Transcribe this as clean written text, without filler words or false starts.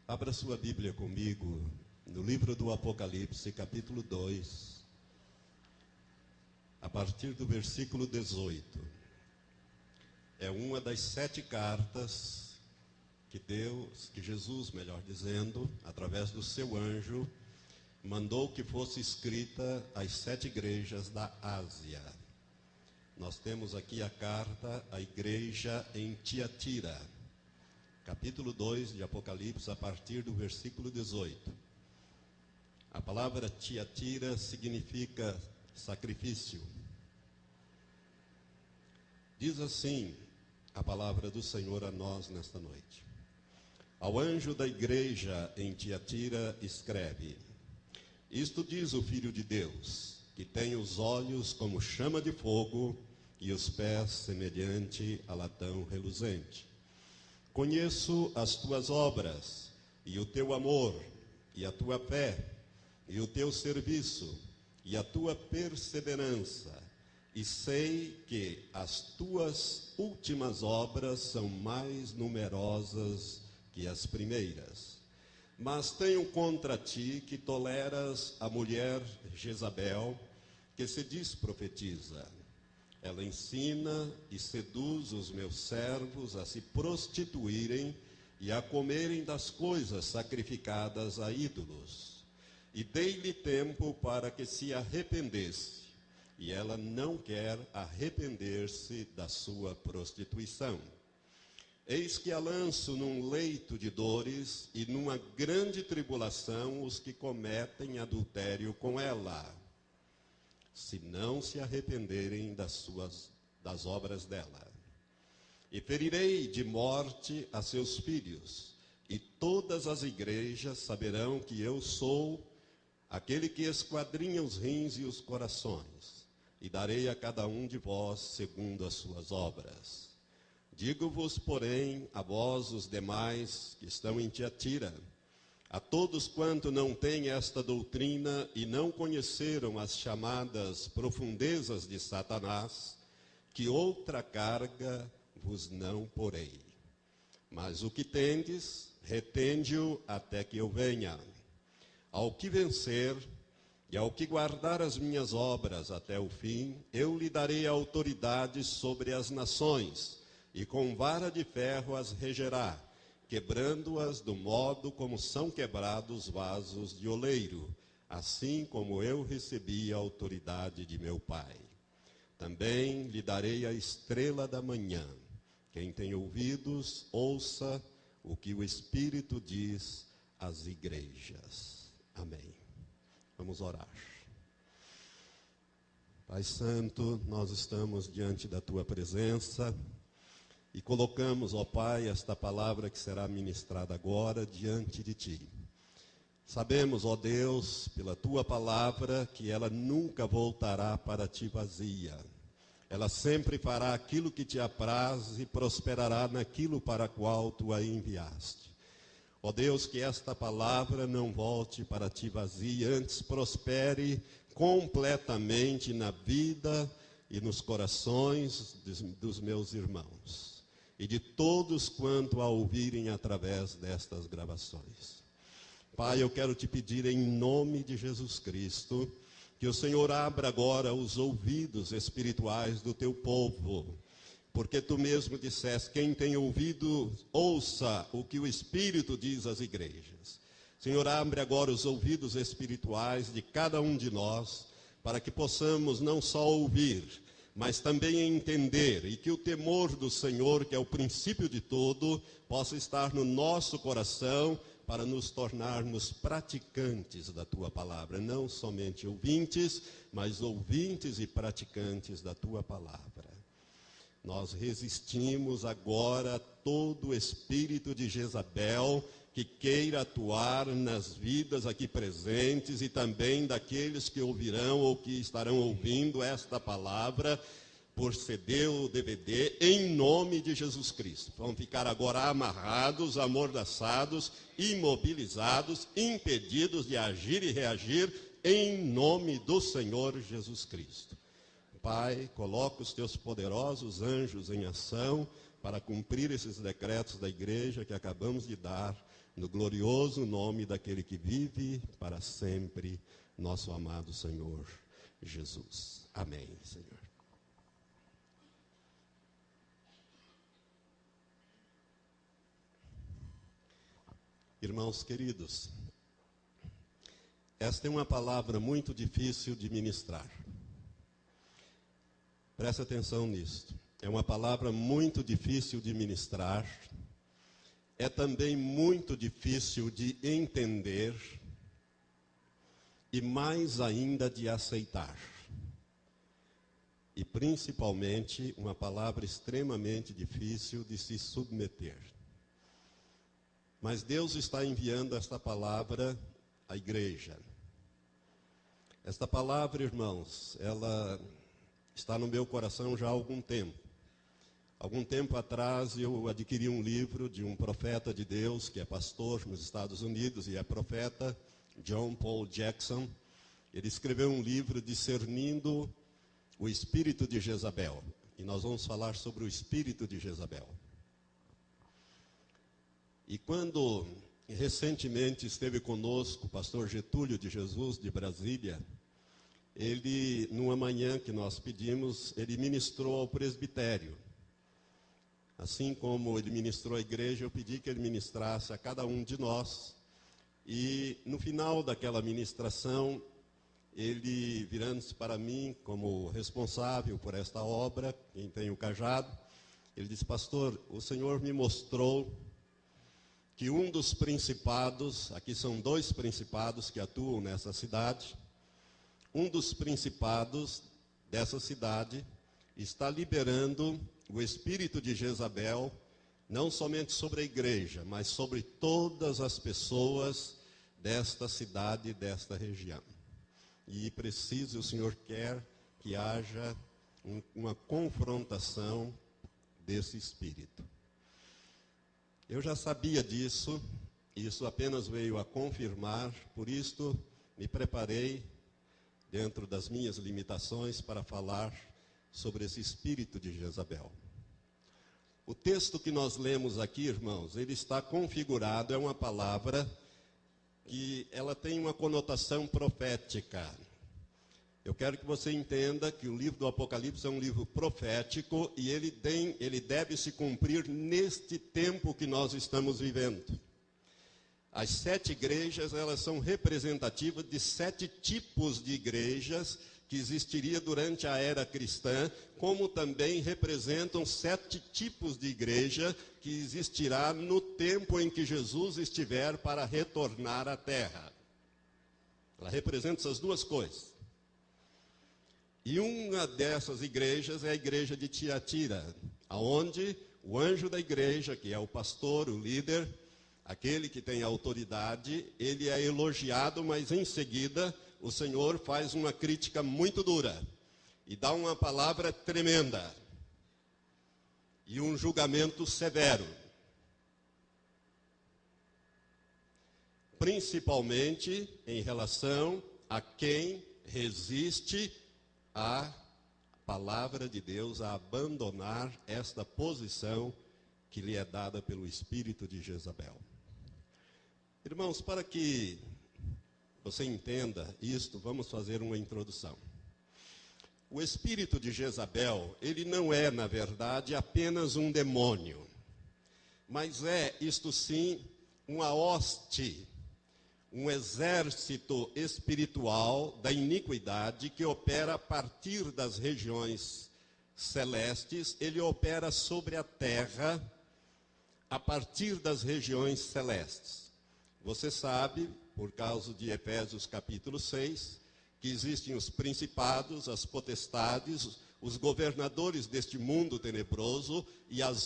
Abra sua Bíblia comigo no livro do Apocalipse, capítulo 2, a partir do versículo 18. É uma das 7 cartas que Jesus, melhor dizendo, através do seu anjo, mandou que fosse escrita às 7 igrejas da Ásia. Nós temos aqui a carta à igreja em Tiatira, capítulo 2 de Apocalipse, a partir do versículo 18. A palavra Tiatira significa sacrifício. Diz assim a palavra do Senhor a nós nesta noite. Ao anjo da igreja em Tiatira escreve: Isto diz o Filho de Deus, que tem os olhos como chama de fogo e os pés semelhante a latão reluzente. Conheço as tuas obras, e o teu amor, e a tua fé, e o teu serviço, e a tua perseverança, e sei que as tuas últimas obras são mais numerosas que as primeiras. Mas tenho contra ti que toleras a mulher Jezabel, que se diz profetiza. Ela ensina e seduz os meus servos a se prostituírem e a comerem das coisas sacrificadas a ídolos. E dei-lhe tempo para que se arrependesse, e ela não quer arrepender-se da sua prostituição. Eis que a lanço num leito de dores e numa grande tribulação os que cometem adultério com ela, se não se arrependerem das obras dela. E ferirei de morte a seus filhos, e todas as igrejas saberão que eu sou aquele que esquadrinha os rins e os corações, e darei a cada um de vós segundo as suas obras. Digo-vos, porém, a vós os demais que estão em Tiatira, a todos quanto não têm esta doutrina e não conheceram as chamadas profundezas de Satanás, que outra carga vos não porei. Mas o que tendes, retende-o até que eu venha. Ao que vencer e ao que guardar as minhas obras até o fim, eu lhe darei autoridade sobre as nações, e com vara de ferro as regerá, quebrando-as do modo como são quebrados vasos de oleiro, assim como eu recebi a autoridade de meu Pai. Também lhe darei a estrela da manhã. Quem tem ouvidos, ouça o que o Espírito diz às igrejas. Amém. Vamos orar. Pai Santo, nós estamos diante da Tua presença e colocamos, ó Pai, esta palavra que será ministrada agora diante de Ti. Sabemos, ó Deus, pela Tua palavra, que ela nunca voltará para Ti vazia. Ela sempre fará aquilo que Te apraz e prosperará naquilo para qual Tu a enviaste. Ó Deus, que esta palavra não volte para Ti vazia, antes prospere completamente na vida e nos corações dos meus irmãos e de todos quanto a ouvirem através destas gravações. Pai, eu quero te pedir em nome de Jesus Cristo, que o Senhor abra agora os ouvidos espirituais do teu povo, porque tu mesmo disseste: quem tem ouvido, ouça o que o Espírito diz às igrejas. Senhor, abre agora os ouvidos espirituais de cada um de nós, para que possamos não só ouvir, mas também entender, e que o temor do Senhor, que é o princípio de tudo, possa estar no nosso coração, para nos tornarmos praticantes da Tua palavra, não somente ouvintes, mas ouvintes e praticantes da Tua palavra. Nós resistimos agora a todo espírito de Jezabel que queira atuar nas vidas aqui presentes e também daqueles que ouvirão ou que estarão ouvindo esta palavra por CD ou DVD, em nome de Jesus Cristo. Vão ficar agora amarrados, amordaçados, imobilizados, impedidos de agir e reagir, em nome do Senhor Jesus Cristo. Pai, coloca os teus poderosos anjos em ação para cumprir esses decretos da igreja que acabamos de dar, no glorioso nome daquele que vive para sempre, nosso amado Senhor Jesus. Amém, Senhor. Irmãos queridos, esta é uma palavra muito difícil de ministrar. Preste atenção nisto. É uma palavra muito difícil de ministrar. É também muito difícil de entender e mais ainda de aceitar. E principalmente uma palavra extremamente difícil de se submeter. Mas Deus está enviando esta palavra à igreja. Esta palavra, irmãos, ela está no meu coração já há algum tempo. Algum tempo atrás eu adquiri um livro de um profeta de Deus, que é pastor nos Estados Unidos e é profeta, John Paul Jackson. Ele escreveu um livro discernindo o espírito de Jezabel. E nós vamos falar sobre o espírito de Jezabel. E quando recentemente esteve conosco o pastor Getúlio de Jesus, de Brasília, ele, numa manhã que nós pedimos, ele ministrou ao presbitério. Assim como ele ministrou à igreja, eu pedi que ele ministrasse a cada um de nós. E no final daquela ministração, ele, virando-se para mim como responsável por esta obra, quem tem o cajado, ele disse: pastor, o Senhor me mostrou que um dos principados, aqui são 2 principados que atuam nessa cidade, um dos principados dessa cidade está liberando o espírito de Jezabel, não somente sobre a igreja, mas sobre todas as pessoas desta cidade e desta região. E o Senhor quer que haja uma confrontação desse espírito. Eu já sabia disso, isso apenas veio a confirmar, por isto me preparei, dentro das minhas limitações, para falar sobre esse espírito de Jezabel. O texto que nós lemos aqui, irmãos, ele está configurado, é uma palavra que ela tem uma conotação profética. Eu quero que você entenda que o livro do Apocalipse é um livro profético e ele deve se cumprir neste tempo que nós estamos vivendo. As 7 igrejas, elas são representativas de 7 tipos de igrejas que existiria durante a era cristã, como também representam 7 tipos de igreja que existirá no tempo em que Jesus estiver para retornar à terra. Ela representa essas 2 coisas. E uma dessas igrejas é a igreja de Tiatira, aonde o anjo da igreja, que é o pastor, o líder, aquele que tem autoridade, ele é elogiado, mas em seguida o Senhor faz uma crítica muito dura e dá uma palavra tremenda e um julgamento severo, principalmente em relação a quem resiste à palavra de Deus, a abandonar esta posição que lhe é dada pelo espírito de Jezabel. Irmãos, para que você entenda isto, vamos fazer uma introdução. O espírito de Jezabel, ele não é, na verdade, apenas um demônio, mas é, isto sim, uma hoste, um exército espiritual da iniquidade que opera a partir das regiões celestes, ele opera sobre a terra a partir das regiões celestes. Você sabe, por causa de Efésios capítulo 6, que existem os principados, as potestades, os governadores deste mundo tenebroso e as